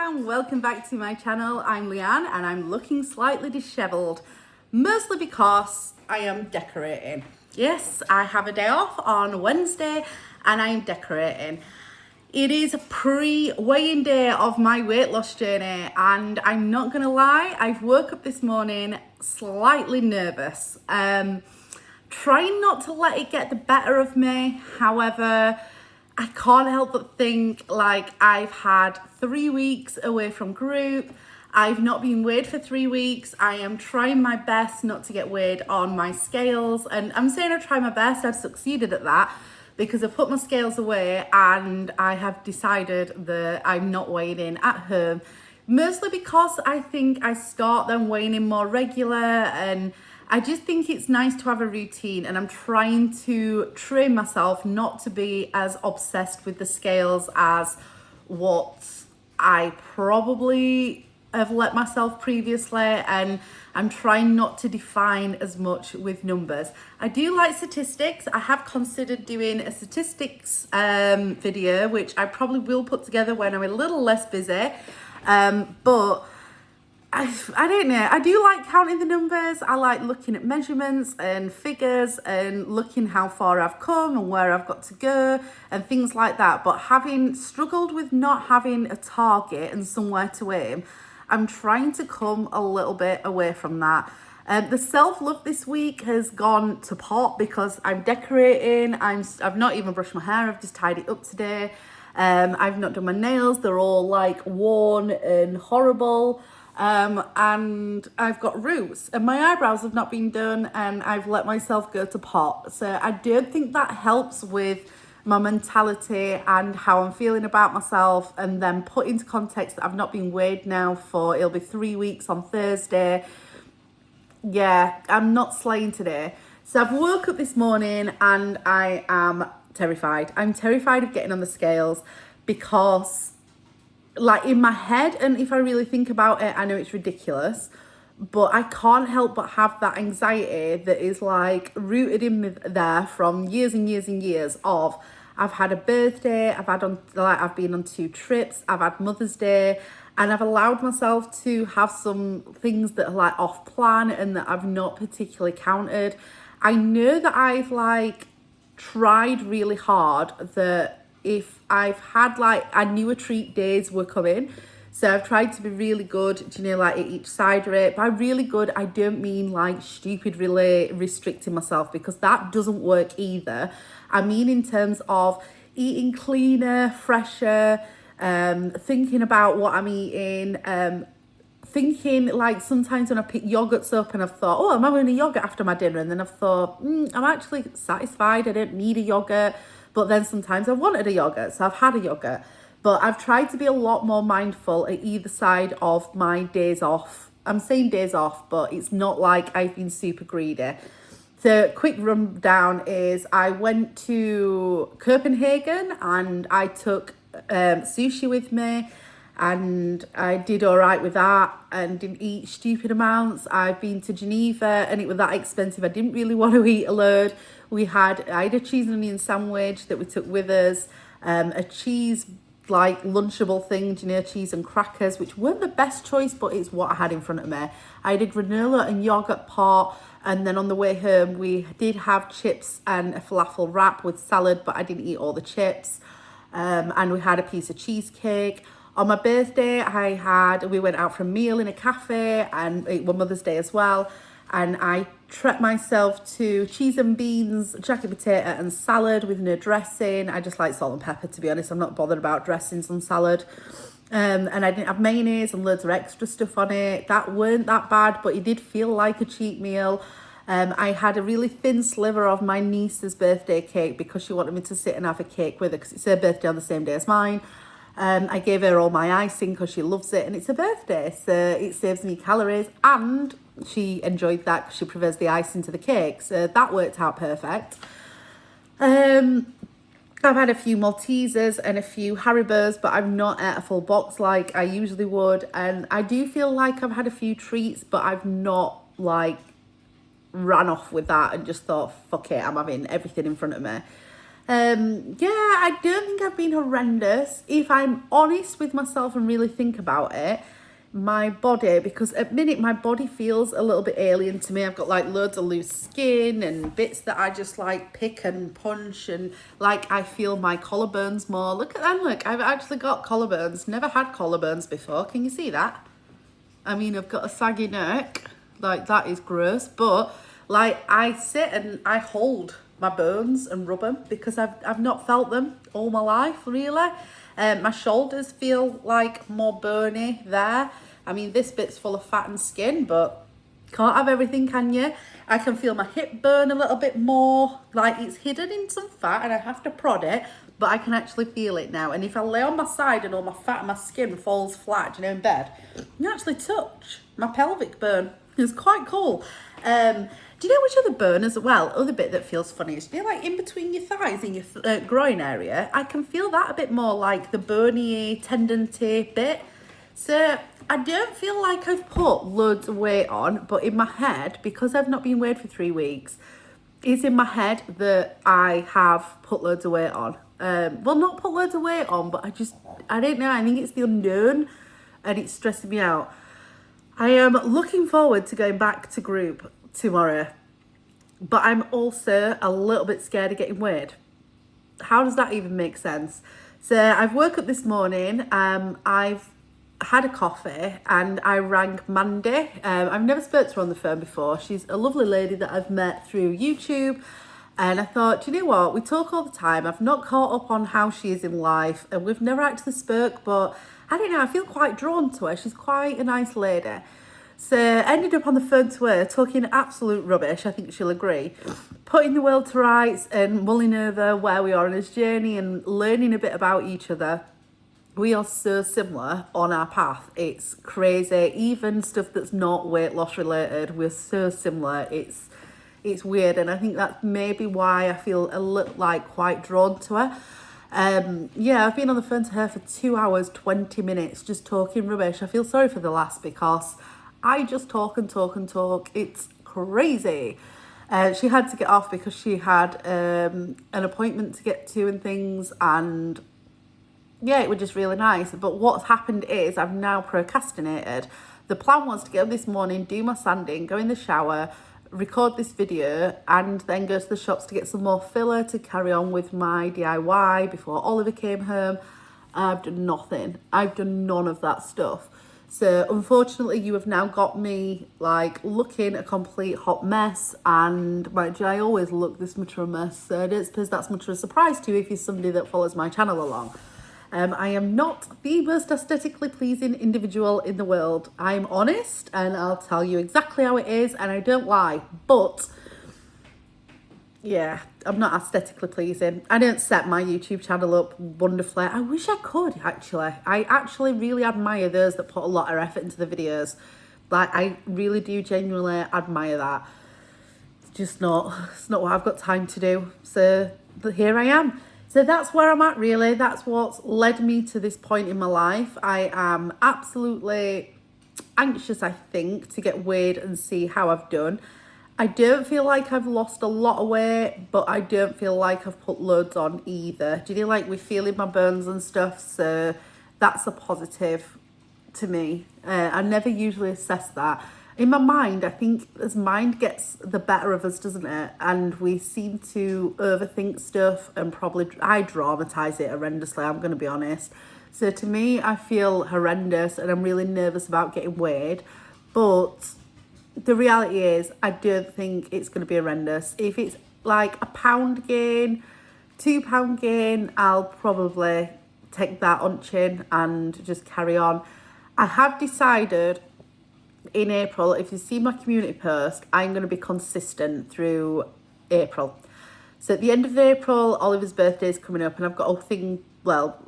and welcome back to my channel. I'm Leanne and I'm looking slightly dishevelled, mostly because I am decorating. Yes, I have a day off on Wednesday and I'm decorating. It is a pre-weigh-in day of my weight loss journey and I'm not gonna lie, I've woke up this morning slightly nervous. Trying not to let it get the better of me. However, I can't help but think like I've had 3 weeks away from group. I've not been weighed for 3 weeks. I am trying my best not to get weighed on my scales. And I'm saying I try my best, I've succeeded at that because I've put my scales away and I have decided that I'm not weighing in at home. Mostly because I think I start then weighing in more regular, and I just think it's nice to have a routine, and I'm trying to train myself not to be as obsessed with the scales as what I probably have let myself previously, and I'm trying not to define as much with numbers. I do like statistics. I have considered doing a statistics video, which I probably will put together when I'm a little less busy. But I don't know. I do like counting the numbers. I like looking at measurements and figures and looking how far I've come and where I've got to go and things like that. But having struggled with not having a target and somewhere to aim, I'm trying to come a little bit away from that. The self-love this week has gone to pot because I'm decorating. I've not even brushed my hair. I've just tied it up today. I've not done my nails. They're all like worn and horrible. And I've got roots and my eyebrows have not been done and I've let myself go to pot. So I don't think that helps with my mentality and how I'm feeling about myself. And then put into context that I've not been weighed now for, it'll be 3 weeks on Thursday. Yeah, I'm not slaying today. So I've woke up this morning and I am terrified. I'm terrified of getting on the scales because like in my head, and if I really think about it, I know it's ridiculous, but I can't help but have that anxiety that is like rooted in me there from years and years and years of I've had a birthday, I've been on 2 trips, I've had Mother's Day, and I've allowed myself to have some things that are like off plan and that I've not particularly counted. I know that I've like tried really hard that if I've had like, I knew a treat days were coming. So I've tried to be really good, like at each side of it. By really good, I don't mean like stupid really restricting myself because that doesn't work either. I mean in terms of eating cleaner, fresher, thinking about what I'm eating, thinking like sometimes when I pick yogurts up and I've thought, oh, I'm having a yogurt after my dinner. And then I've thought, I'm actually satisfied. I don't need a yogurt. But then sometimes I wanted a yogurt, so I've had a yogurt. But I've tried to be a lot more mindful at either side of my days off. I'm saying days off, but it's not like I've been super greedy. So quick rundown is I went to Copenhagen and I took sushi with me and I did all right with that and didn't eat stupid amounts. I've been to Geneva and it was that expensive. I didn't really want to eat a load. I had a cheese and onion sandwich that we took with us, a cheese like lunchable thing, cheese and crackers, which weren't the best choice, but it's what I had in front of me. I had a granola and yogurt pot, and then on the way home we did have chips and a falafel wrap with salad, but I didn't eat all the chips. And we had a piece of cheesecake. On my birthday, we went out for a meal in a cafe, and it was Mother's Day as well. And I treated myself to cheese and beans, jacket potato and salad with no dressing. I just like salt and pepper, to be honest. I'm not bothered about dressings on salad. And I didn't have mayonnaise and loads of extra stuff on it. That weren't that bad, but it did feel like a cheat meal. I had a really thin sliver of my niece's birthday cake because she wanted me to sit and have a cake with her because it's her birthday on the same day as mine. I gave her all my icing because she loves it and it's her birthday, so it saves me calories, and she enjoyed that because she prefers the icing to the cake, so that worked out perfect. I've had a few Maltesers and a few Haribos, but I've not ate a full box like I usually would, and I do feel like I've had a few treats, but I've not like ran off with that and just thought, fuck it, I'm having everything in front of me. Yeah, I don't think I've been horrendous. If I'm honest with myself and really think about it, my body, because at minute my body feels a little bit alien to me. I've got like loads of loose skin and bits that I just like pick and punch, and like I feel my collarbones more. Look at them, look, I've actually got collarbones. Never had collarbones before. Can you see that? I mean, I've got a saggy neck. Like, that is gross. But like, I sit and I hold my bones and rub them because I've not felt them all my life, really. My shoulders feel like more bony there. I mean, this bit's full of fat and skin, but can't have everything, can you? I can feel my hip burn a little bit more, like it's hidden in some fat and I have to prod it, but I can actually feel it now. And if I lay on my side and all my fat and my skin falls flat, you know, in bed, you can actually touch my pelvic burn. It's quite cool. Do you know which other burn as well? Other bit that feels funny is, you know, like in between your thighs and your groin area, I can feel that a bit more, like the bony, tendon-y bit. So I don't feel like I've put loads of weight on, but in my head, because I've not been weighed for 3 weeks, it's in my head that I have put loads of weight on. Well, not put loads of weight on, but I don't know. I think it's the unknown and it's stressing me out. I am looking forward to going back to group tomorrow, but I'm also a little bit scared of getting weighed. How does that even make sense? So I've woke up this morning, I've had a coffee and I rang Mandy. I've never spoke to her on the phone before. She's a lovely lady that I've met through YouTube. And I thought, do you know what? We talk all the time. I've not caught up on how she is in life and we've never actually spoke, but I don't know, I feel quite drawn to her. She's quite a nice lady. So I ended up on the phone to her talking absolute rubbish, I think she'll agree, putting the world to rights and mulling over where we are in this journey and learning a bit about each other. We are so similar on our path. It's crazy. Even stuff that's not weight loss related, we're so similar. It's weird, and I think that's maybe why I feel a little like quite drawn to her. Yeah, I've been on the phone to her for 2 hours, 20 minutes, just talking rubbish. I feel sorry for the last because I just talk and talk and talk. It's crazy. She had to get off because she had an appointment to get to and things, and yeah, it was just really nice. But what's happened is I've now procrastinated. The plan was to get up this morning, do my sanding, go in the shower, record this video, and then go to the shops to get some more filler to carry on with my DIY before Oliver came home. I've done nothing. I've done none of that stuff. So unfortunately, you have now got me like looking a complete hot mess, and mind you, I always look this much of a mess, so I don't suppose that's much of a surprise to you if you're somebody that follows my channel along. I am not the most aesthetically pleasing individual in the world. I'm honest and I'll tell you exactly how it is, and I don't lie, but yeah, I'm not aesthetically pleasing. I don't set my YouTube channel up wonderfully. I wish I could, actually. I actually really admire those that put a lot of effort into the videos. Like, I really do genuinely admire that. It's not what I've got time to do. So here I am. So that's where I'm at, really. That's what's led me to this point in my life. I am absolutely anxious, I think, to get weighed and see how I've done. I don't feel like I've lost a lot of weight, but I don't feel like I've put loads on either. Do you know, like, we're feeling my bones and stuff, so that's a positive to me. I never usually assess that. In my mind, I think as mind gets the better of us, doesn't it? And we seem to overthink stuff and probably, I dramatise it horrendously, I'm going to be honest. So to me, I feel horrendous and I'm really nervous about getting weighed. But the reality is, I don't think it's going to be horrendous. If it's like a pound gain, 2 pound gain, I'll probably take that on chin and just carry on. I have decided in April, if you see my community post, I'm going to be consistent through April. So at the end of April, Oliver's birthday is coming up and I've got a thing, well,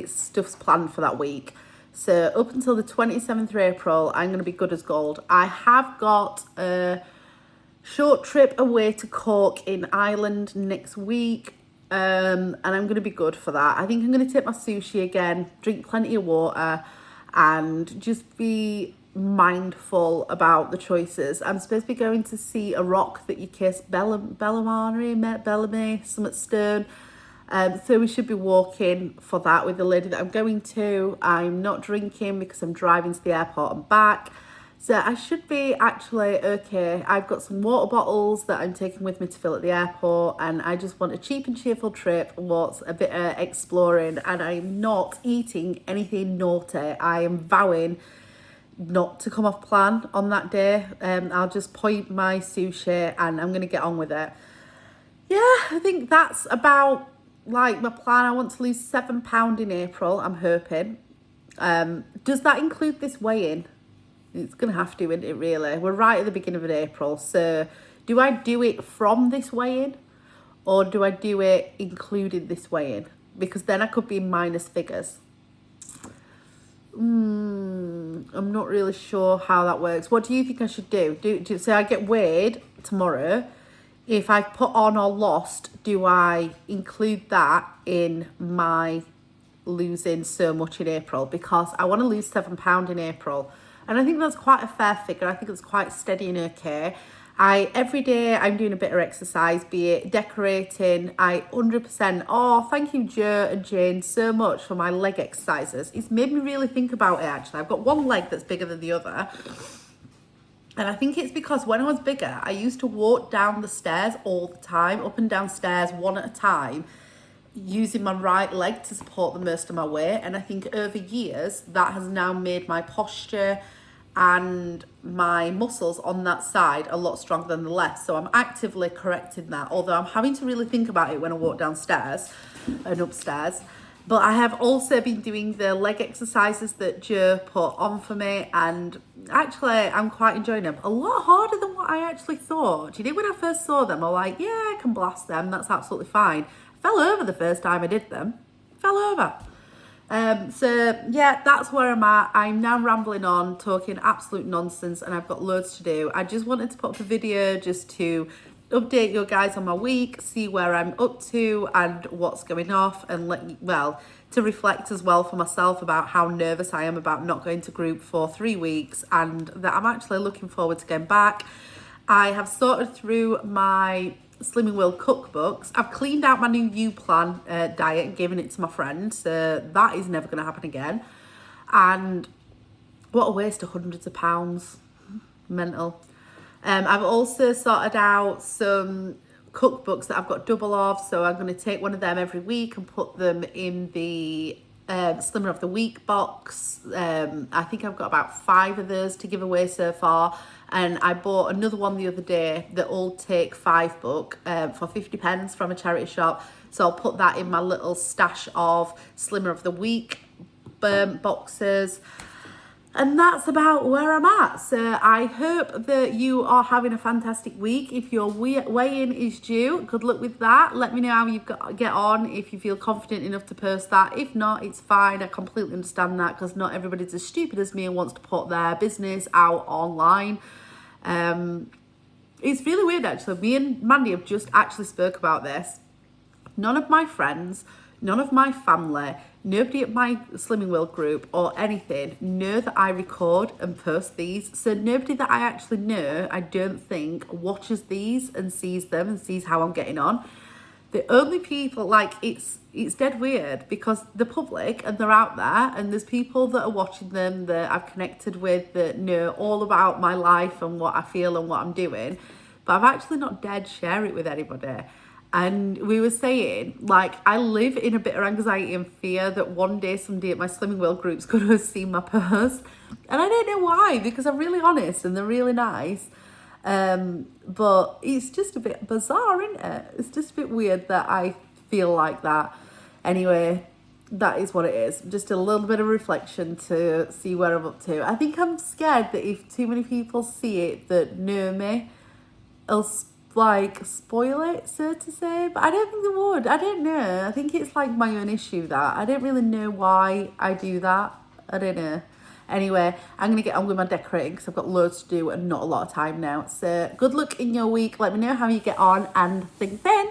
stuff's planned for that week. So up until the 27th of April, I'm going to be good as gold. I have got a short trip away to Cork in Ireland next week, and I'm going to be good for that. I think I'm going to take my sushi again, drink plenty of water, and just be mindful about the choices. I'm supposed to be going to see a rock that you kiss, Bellamy, Summit Stone. So we should be walking for that with the lady that I'm going to. I'm not drinking because I'm driving to the airport and back. So I should be actually okay. I've got some water bottles that I'm taking with me to fill at the airport, and I just want a cheap and cheerful trip, what's a bit of exploring, and I'm not eating anything naughty. I am vowing not to come off plan on that day. I'll just point my sushi and I'm going to get on with it. Yeah, I think that's about like my plan. I want to lose £7 in April, I'm hoping. Does that include this weigh-in? It's going to have to, isn't it, really? We're right at the beginning of April. So do I do it from this weigh-in or do I do it including this weigh-in? Because then I could be in minus figures. I'm not really sure how that works. What do you think I should do? Do say I get weighed tomorrow. If I put on or lost, do I include that in my losing so much in April? Because I want to lose £7 in April. And I think that's quite a fair figure. I think it's quite steady and okay. Every day I'm doing a bit of exercise, be it decorating. I 100%, thank you Joe and Jane so much for my leg exercises. It's made me really think about it actually. I've got one leg that's bigger than the other. And I think it's because when I was bigger, I used to walk down the stairs all the time, up and down stairs one at a time, using my right leg to support the most of my weight. And I think over years, that has now made my posture and my muscles on that side a lot stronger than the left. So I'm actively correcting that, although I'm having to really think about it when I walk downstairs and upstairs. But I have also been doing the leg exercises that Joe put on for me, and actually I'm quite enjoying them. A lot harder than what I actually thought. You know, when I first saw them, I was like, yeah, I can blast them, that's absolutely fine. I fell over the first time I did them. Fell over. So yeah, that's where I'm at. I'm now rambling on, talking absolute nonsense, and I've got loads to do. I just wanted to put up a video just to update you guys on my week, see where I'm up to and what's going off, and to reflect as well for myself about how nervous I am about not going to group for 3 weeks, and that I'm actually looking forward to getting back. I have sorted through my Slimming World cookbooks. I've cleaned out my new U-Plan diet and given it to my friend, so that is never going to happen again. And what a waste of hundreds of pounds. Mental. I've also sorted out some cookbooks that I've got double of, so I'm going to take one of them every week and put them in the Slimmer of the Week box. I think I've got about 5 of those to give away so far, and I bought another one the other day, the All Take 5 book, for 50p from a charity shop, so I'll put that in my little stash of Slimmer of the Week boxes. And that's about where I'm at. So I hope that you are having a fantastic week. If your weigh-in is due, good luck with that. Let me know how you get on, if you feel confident enough to post that. If not, it's fine. I completely understand that, because not everybody's as stupid as me and wants to put their business out online. It's really weird actually. Me and Mandy have just actually spoke about this. None of my friends, none of my family, nobody at my Slimming World group or anything know that I record and post these. So nobody that I actually know, I don't think, watches these and sees them and sees how I'm getting on. The only people, it's dead weird, because the public, and they're out there, and there's people that are watching them that I've connected with that know all about my life and what I feel and what I'm doing. But I've actually not dared share it with anybody. And we were saying, I live in a bit of anxiety and fear that one day somebody at my Slimming World group's going to have seen my post. And I don't know why, because I'm really honest and they're really nice. But it's just a bit bizarre, isn't it? It's just a bit weird that I feel like that. Anyway, that is what it is. Just a little bit of reflection to see where I'm up to. I think I'm scared that if too many people see it that know me, it'll spoil it, so to say. But I don't think they would. I don't know. I think it's my own issue that I don't really know why I do that. I don't know. Anyway, I'm going to get on with my decorating because I've got loads to do and not a lot of time now. So good luck in your week. Let me know how you get on, and think then.